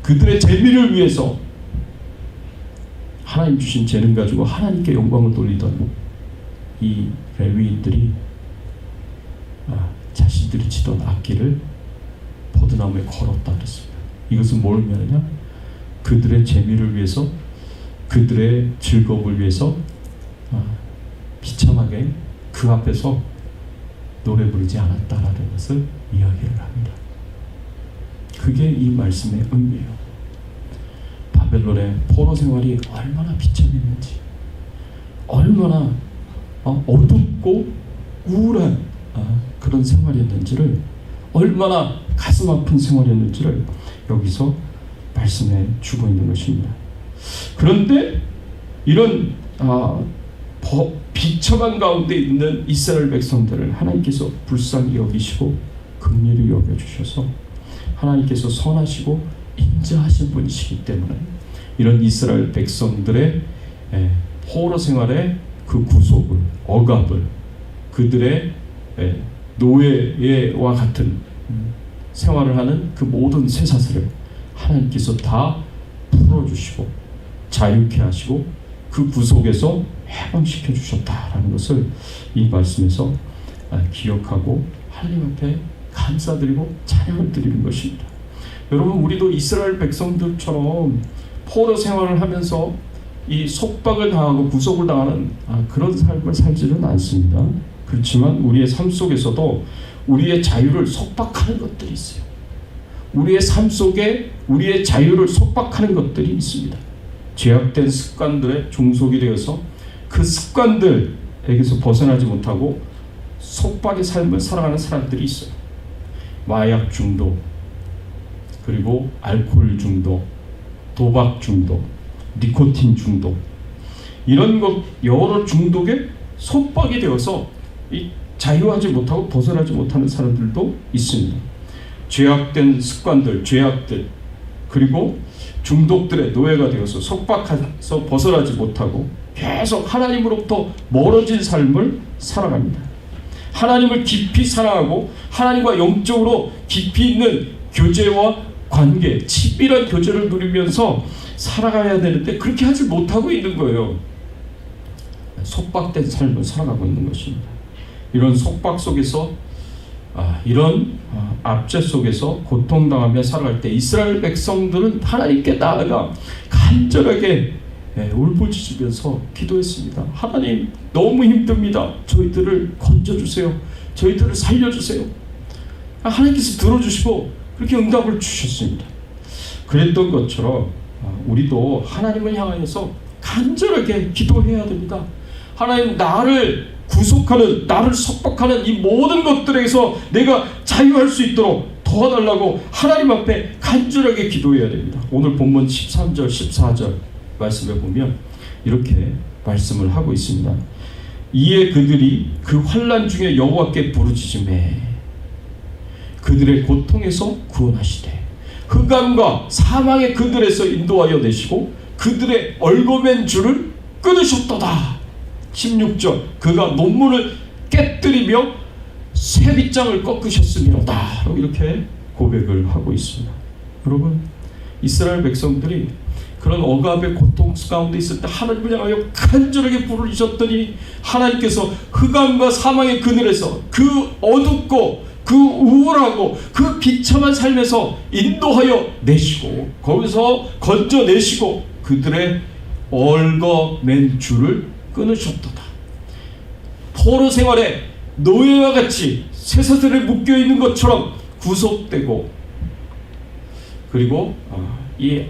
그들의 재미를 위해서 하나님 주신 재능 가지고 하나님께 영광을 돌리던 이 레위인들이 자신들이 치던 악기를 버드나무에 걸었다 그랬습니다. 이것은 뭘 의미하느냐? 그들의 재미를 위해서, 그들의 즐거움을 위해서 비참하게 그 앞에서 노래 부르지 않았다라는 것을 이야기를 합니다. 그게 이 말씀의 의미예요. 바벨론의 포로 생활이 얼마나 비참했는지, 얼마나 어둡고 우울한 그런 생활이었는지를, 얼마나 가슴 아픈 생활이었는지를 여기서 말씀해 주고 있는 것입니다. 그런데 이런 비참한 가운데 있는 이스라엘 백성들을 하나님께서 불쌍히 여기시고 긍휼히 여겨주셔서 하나님께서 선하시고 인자하신 분이시기 때문에 이런 이스라엘 백성들의 포로 생활의 그 구속을, 억압을, 그들의 노예와 같은 생활을 하는 그 모든 쇠사슬을 하나님께서 다 풀어주시고 자유케 하시고 그 구속에서 해방시켜 주셨다라는 것을 이 말씀에서 기억하고 하나님 앞에 감사드리고 찬양을 드리는 것입니다. 여러분, 우리도 이스라엘 백성들처럼 포로 생활을 하면서 이 속박을 당하고 구속을 당하는 그런 삶을 살지는 않습니다. 그렇지만 우리의 삶 속에서도 우리의 자유를 속박하는 것들이 있어요. 우리의 삶 속에 우리의 자유를 속박하는 것들이 있습니다. 죄악된 습관들의 종속이 되어서 그 습관들에게서 벗어나지 못하고 속박의 삶을 살아가는 사람들이 있어요. 마약 중독, 그리고 알코올 중독, 도박 중독, 니코틴 중독, 이런 것 여러 중독에 속박이 되어서 자유하지 못하고 벗어나지 못하는 사람들도 있습니다. 죄악된 습관들, 죄악들, 그리고 중독들의 노예가 되어서 속박해서 벗어나지 못하고 계속 하나님으로부터 멀어진 삶을 살아갑니다. 하나님을 깊이 사랑하고 하나님과 영적으로 깊이 있는 교제와 관계, 친밀한 교제를 누리면서 살아가야 되는데 그렇게 하지 못하고 있는 거예요. 속박된 삶을 살아가고 있는 것입니다. 이런 속박 속에서 이런 압제 속에서 고통당하며 살아갈 때 이스라엘 백성들은 하나님께 나아가 간절하게 울부짖으면서 기도했습니다. 하나님, 너무 힘듭니다. 저희들을 건져주세요. 저희들을 살려주세요. 하나님께서 들어주시고 그렇게 응답을 주셨습니다. 그랬던 것처럼 우리도 하나님을 향하여서 간절하게 기도해야 됩니다. 하나님, 나를 구속하는, 나를 석박하는 이 모든 것들에서 내가 자유할 수 있도록 도와달라고 하나님 앞에 간절하게 기도해야 됩니다. 오늘 본문 13절 14절 말씀에 보면 이렇게 말씀을 하고 있습니다. 이에 그들이 그 환난 중에 여호와께 부르짖으매 그들의 고통에서 구원하시되 흑암과 사망의 그들에서 인도하여 내시고 그들의 얽어맨 줄을 끊으셨도다. 16절 그가 논문을 깨뜨리며 쇠빗장을 꺾으셨으미로다. 이렇게 고백을 하고 있습니다. 여러분, 이스라엘 백성들이 그런 억압의 고통 가운데 있을 때 하나님을 향하여 간절하게 부르셨더니 하나님께서 흑암과 사망의 그늘에서 그 어둡고 그 우울하고 그 비참한 삶에서 인도하여 내시고 거기서 건져내시고 그들의 얽어맨 줄을 끊으셨도다. 포로 생활에 노예와 같이 쇠사슬에 묶여있는 것처럼 구속되고 그리고 이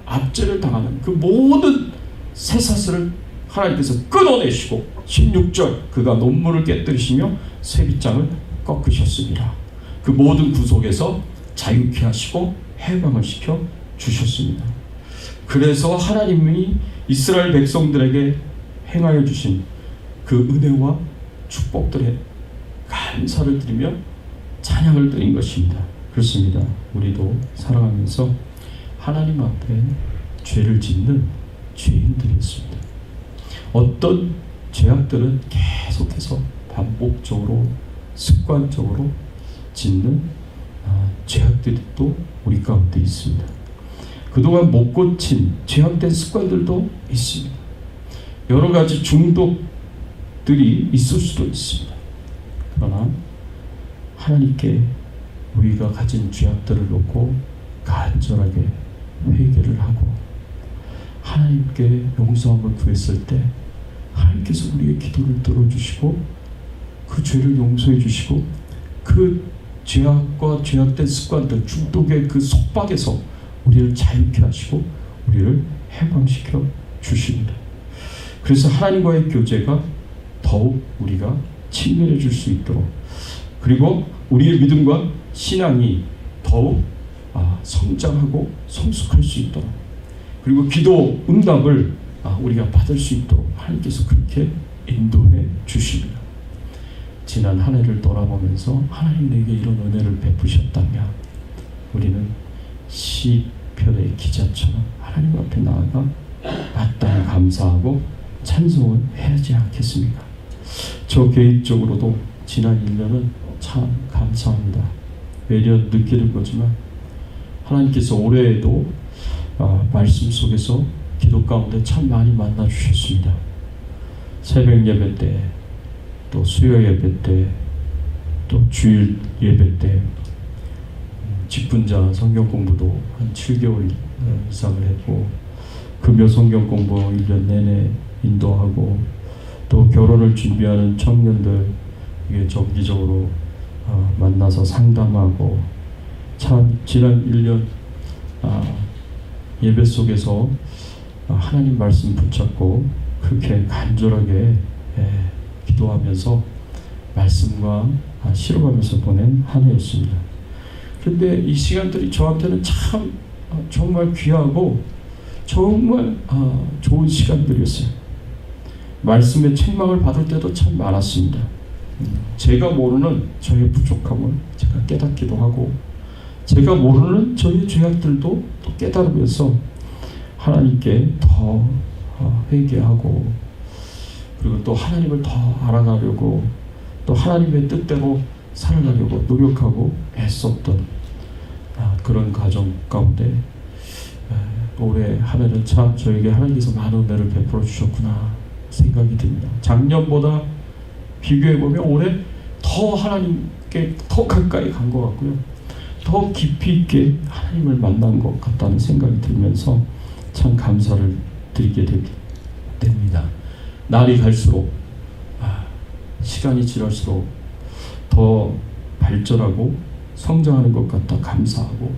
압제를 당하는 그 모든 쇠사슬을 하나님께서 끊어내시고 16절 그가 논문을 깨뜨리시며 쇠빗장을 꺾으셨습니다. 그 모든 구속에서 자유케 하시고 해방을 시켜 주셨습니다. 그래서 하나님이 이스라엘 백성들에게 행하여 주신 그 은혜와 축복들에 감사를 드리며 찬양을 드린 것입니다. 그렇습니다. 우리도 살아가면서 하나님 앞에 죄를 짓는 죄인들이었습니다. 어떤 죄악들은 계속해서 반복적으로 습관적으로 짓는 죄악들이 또 우리 가운데 있습니다. 그동안 못 고친 죄악된 습관들도 있습니다. 여러 가지 중독들이 있을 수도 있습니다. 그러나 하나님께 우리가 가진 죄악들을 놓고 간절하게 회개를 하고 하나님께 용서함을 구했을 때 하나님께서 우리의 기도를 들어주시고 그 죄를 용서해 주시고 그 죄악과 죄악된 습관들 중독의 그 속박에서 우리를 자유케 하시고 우리를 해방시켜 주십니다. 그래서 하나님과의 교제가 더욱 우리가 친밀해질 수 있도록 그리고 우리의 믿음과 신앙이 더욱 성장하고 성숙할 수 있도록 그리고 기도 응답을 우리가 받을 수 있도록 하나님께서 그렇게 인도해 주십니다. 지난 한 해를 돌아보면서 하나님 내게 이런 은혜를 베푸셨다면 우리는 시편의 기자처럼 하나님 앞에 나아가 마땅히 감사하고 찬송을 해야지 않겠습니까? 저 개인적으로도 지난 1년은 참 감사합니다. 매년 느끼는 거지만 하나님께서 올해에도 말씀 속에서 기도 가운데 참 많이 만나 주셨습니다. 새벽 예배 때, 또 수요 예배 때, 또 주일 예배 때, 직분자 성경 공부도 한 7개월 이상을 했고, 금요 성경 공부 1년 내내 인도하고, 또 결혼을 준비하는 청년들 이게 정기적으로 만나서 상담하고, 참 지난 1년 예배 속에서 하나님 말씀 붙잡고 그렇게 간절하게 기도하면서 말씀과 실험하면서 보낸 한 해였습니다. 그런데 이 시간들이 저한테는 참 정말 귀하고 정말 좋은 시간들이었어요. 말씀의 책망을 받을 때도 참 많았습니다. 제가 모르는 저의 부족함을 제가 깨닫기도 하고 제가 모르는 저의 죄악들도 또 깨달으면서 하나님께 더 회개하고 그리고 또 하나님을 더 알아가려고 또 하나님의 뜻대로 살아가려고 노력하고 애썼던 그런 과정 가운데 올해 한 해는 참 저에게 하나님께서 많은 은혜를 베풀어 주셨구나 생각이 듭니다. 작년보다 비교해보면 올해 더 하나님께 더 가까이 간 것 같고요. 더 깊이 있게 하나님을 만난 것 같다는 생각이 들면서 참 감사를 드리게 됩니다. 날이 갈수록 시간이 지날수록 더 발전하고 성장하는 것 같다 감사하고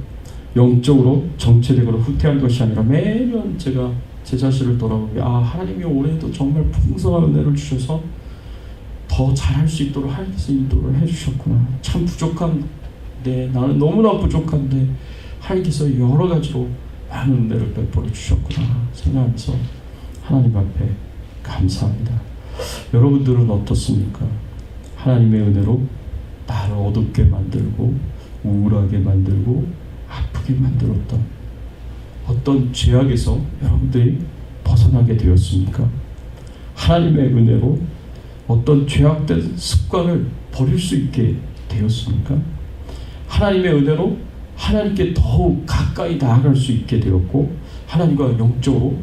영적으로 정체적으로 후퇴한 것이 아니라 매년 제가 제 자신을 돌아보며 하나님이 올해도 정말 풍성한 은혜를 주셔서 더 잘할 수 있도록 하나님께서 인도를 해주셨구나. 참 부족한데, 나는 너무나 부족한데 하나님께서 여러 가지로 많은 은혜를 베풀어 주셨구나 생각하면서 하나님 앞에 감사합니다. 여러분들은 어떻습니까? 하나님의 은혜로 나를 어둡게 만들고 우울하게 만들고 아프게 만들었던 어떤 죄악에서 여러분들이 벗어나게 되었습니까? 하나님의 은혜로 어떤 죄악된 습관을 버릴 수 있게 되었습니까? 하나님의 은혜로 하나님께 더욱 가까이 나아갈 수 있게 되었고 하나님과 영적으로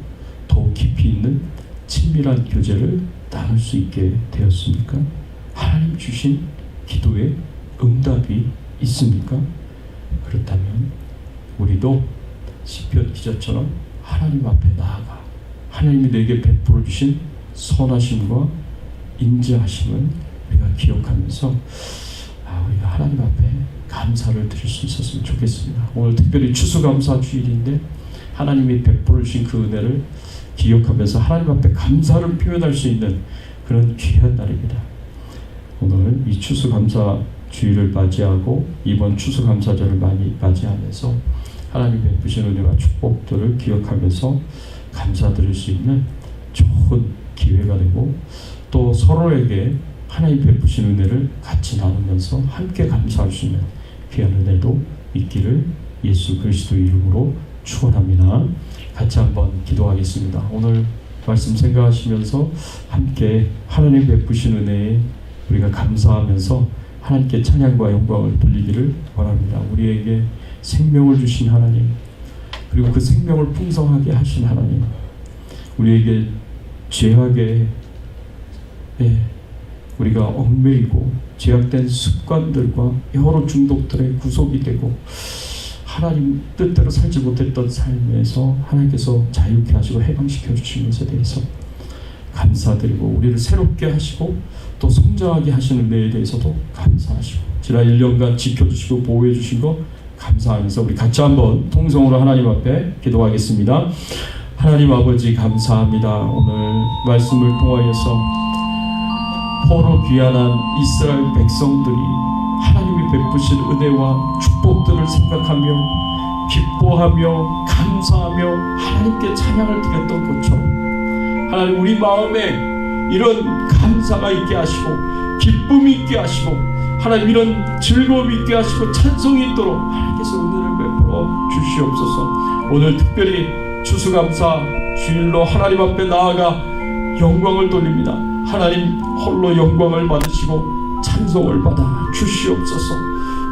더욱 깊이 있는 친밀한 교제를 나눌 수 있게 되었습니까? 하나님 주신 기도에 응답이 있습니까? 그렇다면 우리도 시편 기자처럼 하나님 앞에 나아가 하나님이 내게 베풀어 주신 선하심과 인자하심을 우리가 기억하면서 우리가 하나님 앞에 감사를 드릴 수 있었으면 좋겠습니다. 오늘 특별히 추수감사 주일인데 하나님이 베풀어 주신 그 은혜를 기억하면서 하나님 앞에 감사를 표현할 수 있는 그런 귀한 날입니다. 오늘 이 추수감사 주일을 맞이하고 이번 추수감사절을 많이 맞이하면서 하나님 베푸신 은혜와 축복들을 기억하면서 감사드릴 수 있는 좋은 기회가 되고 또 서로에게 하나님 베푸신 은혜를 같이 나누면서 함께 감사할 수 있는 귀한 은혜도 있기를 예수 그리스도 이름으로 축원합니다. 같이 한번 기도하겠습니다. 오늘 말씀 생각하시면서 함께 하나님 베푸신 은혜에 우리가 감사하면서 하나님께 찬양과 영광을 돌리기를 원합니다. 우리에게 생명을 주신 하나님, 그리고 그 생명을 풍성하게 하신 하나님, 우리에게 죄악에 우리가 얽매이고 죄악된 습관들과 여러 중독들의 구속이 되고 하나님 뜻대로 살지 못했던 삶에서 하나님께서 자유케 하시고 해방시켜 주신 것에 대해서 감사드리고 우리를 새롭게 하시고 또 성장하게 하시는 은혜에 대해서도 감사하시고 지난 1년간 지켜주시고 보호해 주신 거 감사하면서 우리 같이 한번 통성으로 하나님 앞에 기도하겠습니다. 하나님 아버지 감사합니다. 오늘 말씀을 통하여서 포로 귀환한 이스라엘 백성들이 하나님이 베푸신 은혜와 축복들을 생각하며 기뻐하며 감사하며 하나님께 찬양을 드렸던 것처럼 하나님 우리 마음에 이런 감사가 있게 하시고 기쁨이 있게 하시고 하나님 이런 즐거움이 있게 하시고 찬송이 있도록 하나님께서 은혜를 베풀어 주시옵소서. 오늘 특별히 추수감사 주일로 하나님 앞에 나아가 영광을 돌립니다. 하나님 홀로 영광을 받으시고 찬송을 받아 주시옵소서.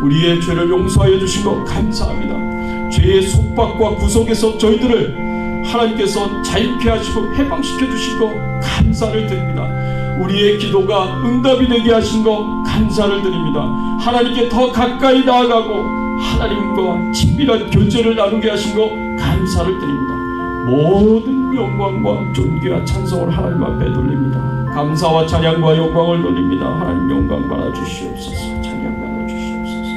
우리의 죄를 용서하여 주신 것 감사합니다. 죄의 속박과 구속에서 저희들을 하나님께서 자유케 하시고 해방시켜 주신 것 감사를 드립니다. 우리의 기도가 응답이 되게 하신 것 감사를 드립니다. 하나님께 더 가까이 나아가고 하나님과 친밀한 교제를 나누게 하신 것 감사를 드립니다. 모든 영광과 존귀와 찬송을 하나님 앞에 돌립니다. 감사와 찬양과 영광을 돌립니다. 하나님 영광 받아 주시옵소서. 찬양 받아 주시옵소서.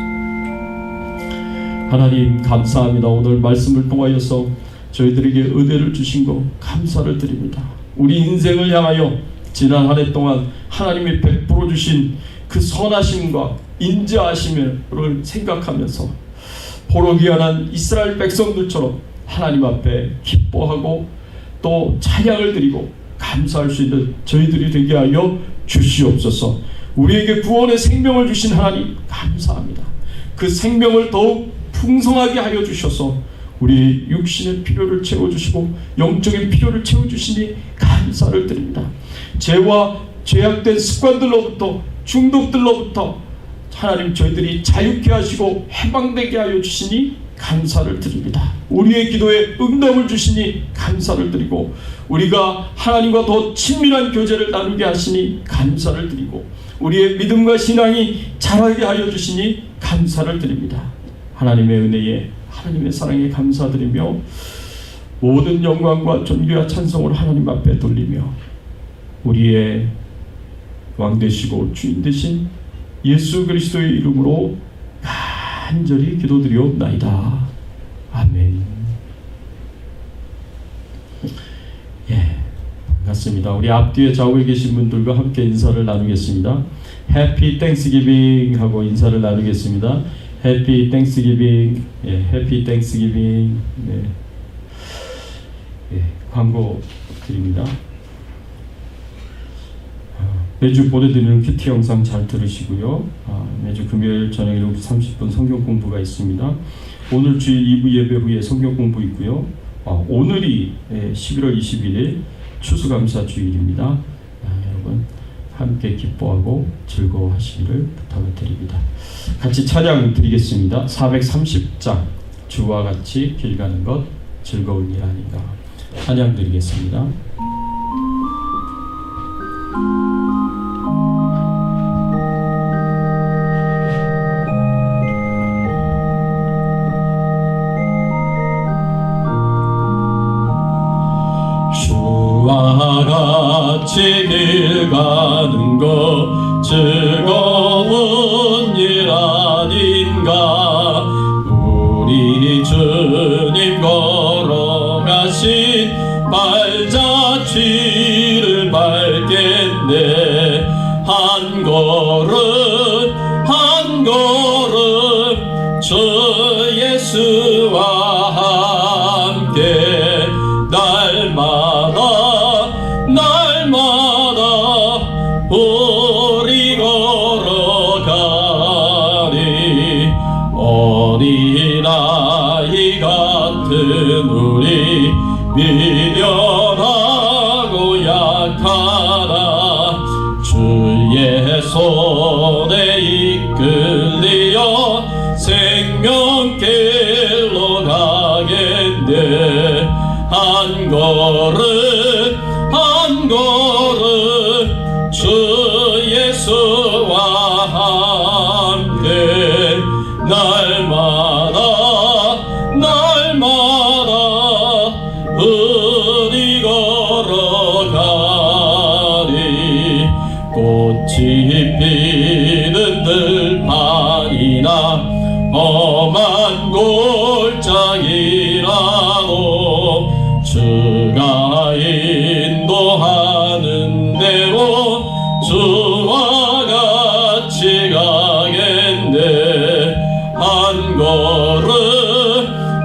하나님 감사합니다. 오늘 말씀을 통하여서 저희들에게 은혜를 주신 것 감사를 드립니다. 우리 인생을 향하여 지난 한 해 동안 하나님이 베풀어 주신 그 선하심과 인자하심을 생각하면서 포로 귀환한 이스라엘 백성들처럼 하나님 앞에 기뻐하고 또 찬양을 드리고 감사할 수 있는 저희들이 되게 하여 주시옵소서. 우리에게 구원의 생명을 주신 하나님 감사합니다. 그 생명을 더욱 풍성하게 하여 주셔서 우리 육신의 필요를 채워주시고 영적인 필요를 채워주시니 감사를 드립니다. 죄와 죄악된 습관들로부터 중독들로부터 하나님 저희들이 자유케 하시고 해방되게 하여 주시니 감사를 드립니다. 우리의 기도에 응답을 주시니 감사를 드리고 우리가 하나님과 더 친밀한 교제를 나누게 하시니 감사를 드리고 우리의 믿음과 신앙이 자라게 하여 주시니 감사를 드립니다. 하나님의 은혜에 하나님의 사랑에 감사드리며 모든 영광과 존귀와 찬송을 하나님 앞에 돌리며 우리의 왕 되시고 주인 되신 예수 그리스도의 이름으로 간절히 기도드리옵나이다. 아멘. 같습니다. 우리 앞뒤에 좌우에 계신 분들과 함께 인사를 나누겠습니다. 해피 땡스기빙 하고 인사를 나누겠습니다. 해피 땡스기빙. 예, 해피 땡스기빙. 네. 예, 광고 드립니다. 매주 보내드리는 큐티 영상 잘 들으시고요. 매주 금요일 저녁 7시 30분 성경 공부가 있습니다. 오늘 주일 2부 예배 후에 성경 공부 있고요. 오늘이 11월 21일 추수감사 주일입니다. 여러분 함께 기뻐하고 즐거워하시기를 부탁을 드립니다. 같이 찬양 드리겠습니다. 430장 주와 같이 길 가는 것 즐거운 일 아닌가. 찬양 드리겠습니다. 주와 같이 길 가는 것 즐거운 일 아닌가. 우리 주님 걸어가신 발자취를 밟겠네. 한 걸음 한 걸음 주 예수와 함께 날마다 우리 걸어가리. 어린아이 같은 우리 미련하고 약하나 주의 손에 이끌리어 생명길로 가겠네. 한 걸음 한 걸음 주 예수와 함께 날마다 우리 걸어가리. 꽃이 피는 들판이나 험한 골짜기라도 주가 인도하는 대로 주와 같이 가겠네. 한 걸음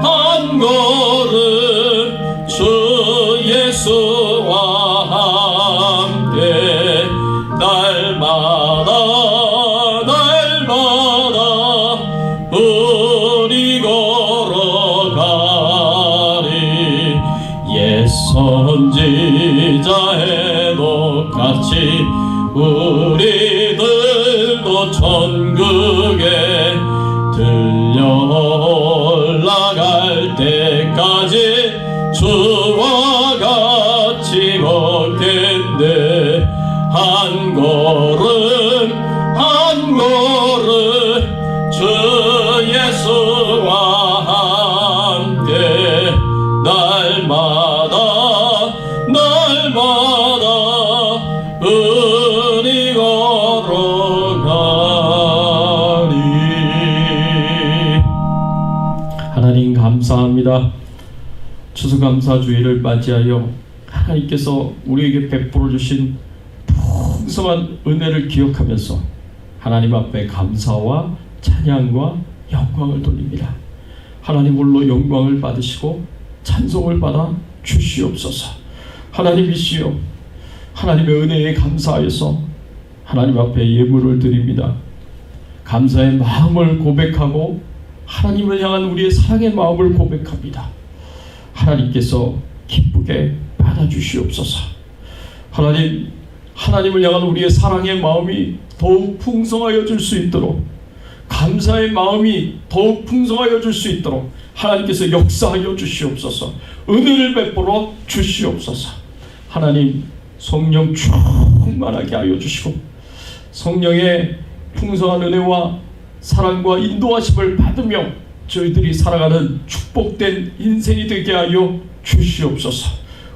한 걸음 주 예수와 함께 날마다 우리 걸어가리. 옛 선지자 해독같이 우리들도 천국에 들려 올라갈 때까지 주와 같이 걷겠네. 한 걸음 한 걸음 주 예수와 함께 날마다 우리 걸어가리. 하나님 감사합니다. 추수감사주일을 맞이하여 하나님께서 우리에게 베풀어 주신 풍성한 은혜를 기억하면서 하나님 앞에 감사와 찬양과 영광을 돌립니다. 하나님 홀로 영광을 받으시고 찬송을 받아 주시옵소서. 하나님이시여, 하나님의 은혜에 감사하여서 하나님 앞에 예물을 드립니다. 감사의 마음을 고백하고 하나님을 향한 우리의 사랑의 마음을 고백합니다. 하나님께서 기쁘게 받아주시옵소서. 하나님을 향한 우리의 사랑의 마음이 더욱 풍성하여 줄 수 있도록, 감사의 마음이 더욱 풍성하여 줄 수 있도록 하나님께서 역사하여 주시옵소서. 은혜를 베풀어 주시옵소서. 하나님, 성령 충만하게 하여 주시고 성령의 풍성한 은혜와 사랑과 인도하심을 받으며 저희들이 살아가는 축복된 인생이 되게 하여 주시옵소서.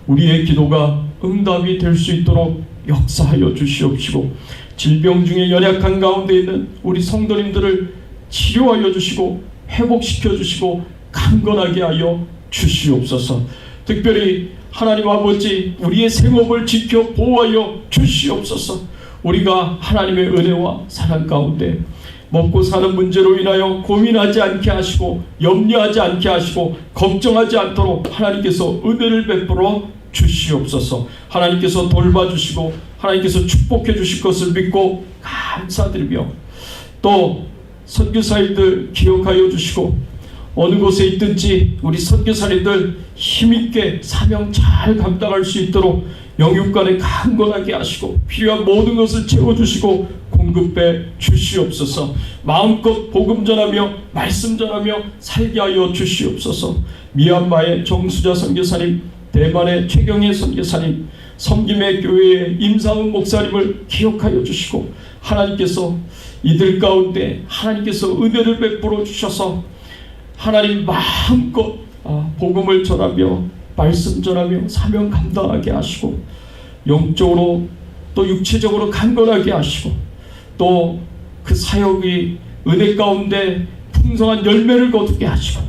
우리의 기도가 응답이 될 수 있도록 역사하여 주시옵시고, 질병 중에 연약한 가운데 있는 우리 성도님들을 치료하여 주시고 회복시켜 주시고 강건하게 하여 주시옵소서. 특별히 하나님 아버지 우리의 생업을 지켜 보호하여 주시옵소서. 우리가 하나님의 은혜와 사랑 가운데 먹고 사는 문제로 인하여 고민하지 않게 하시고 염려하지 않게 하시고 걱정하지 않도록 하나님께서 은혜를 베풀어 주시옵소서. 하나님께서 돌봐주시고 하나님께서 축복해 주실 것을 믿고 감사드리며, 또 선교사님들 기억하여 주시고 어느 곳에 있든지 우리 선교사님들 힘있게 사명 잘 감당할 수 있도록 영육간에 강건하게 하시고 필요한 모든 것을 채워주시고 공급해 주시옵소서. 마음껏 복음 전하며 말씀 전하며 살게 하여 주시옵소서. 미얀마의 정수자 선교사님, 대만의 최경혜 선교사님, 섬김의 교회의 임상훈 목사님을 기억하여 주시고 하나님께서 이들 가운데 하나님께서 은혜를 베풀어 주셔서 하나님 마음껏 복음을 전하며 말씀 전하며 사명 감당하게 하시고 영적으로 또 육체적으로 강건하게 하시고 또 그 사역이 은혜 가운데 풍성한 열매를 거두게 하시고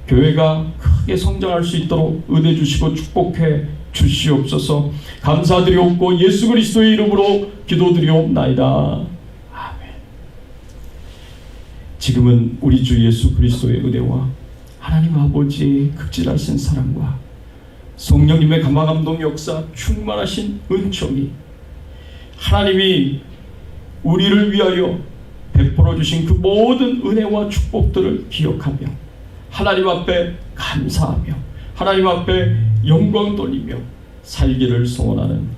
교회가 크게 성장할 수 있도록 은혜 주시고 축복해 주시옵소서. 감사드리옵고 예수 그리스도의 이름으로 기도드리옵나이다. 아멘. 지금은 우리 주 예수 그리스도의 은혜와 하나님 아버지의 극진하신 사랑과 성령님의 감화감동 역사 충만하신 은총이 하나님이 우리를 위하여 베풀어 주신 그 모든 은혜와 축복들을 기억하며 하나님 앞에 감사하며 하나님 앞에 영광 돌리며 살기를 소원하는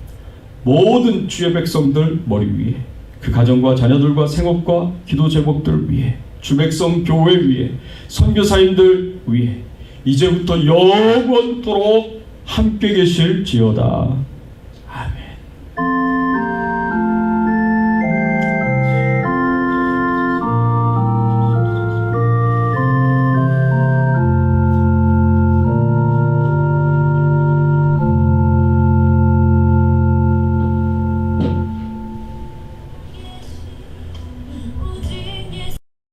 모든 주의 백성들 머리 위에, 그 가정과 자녀들과 생업과 기도 제목들 위에, 주 백성 교회 위에, 선교사님들 위에 이제부터 영원토록 함께 계실지어다. 아멘.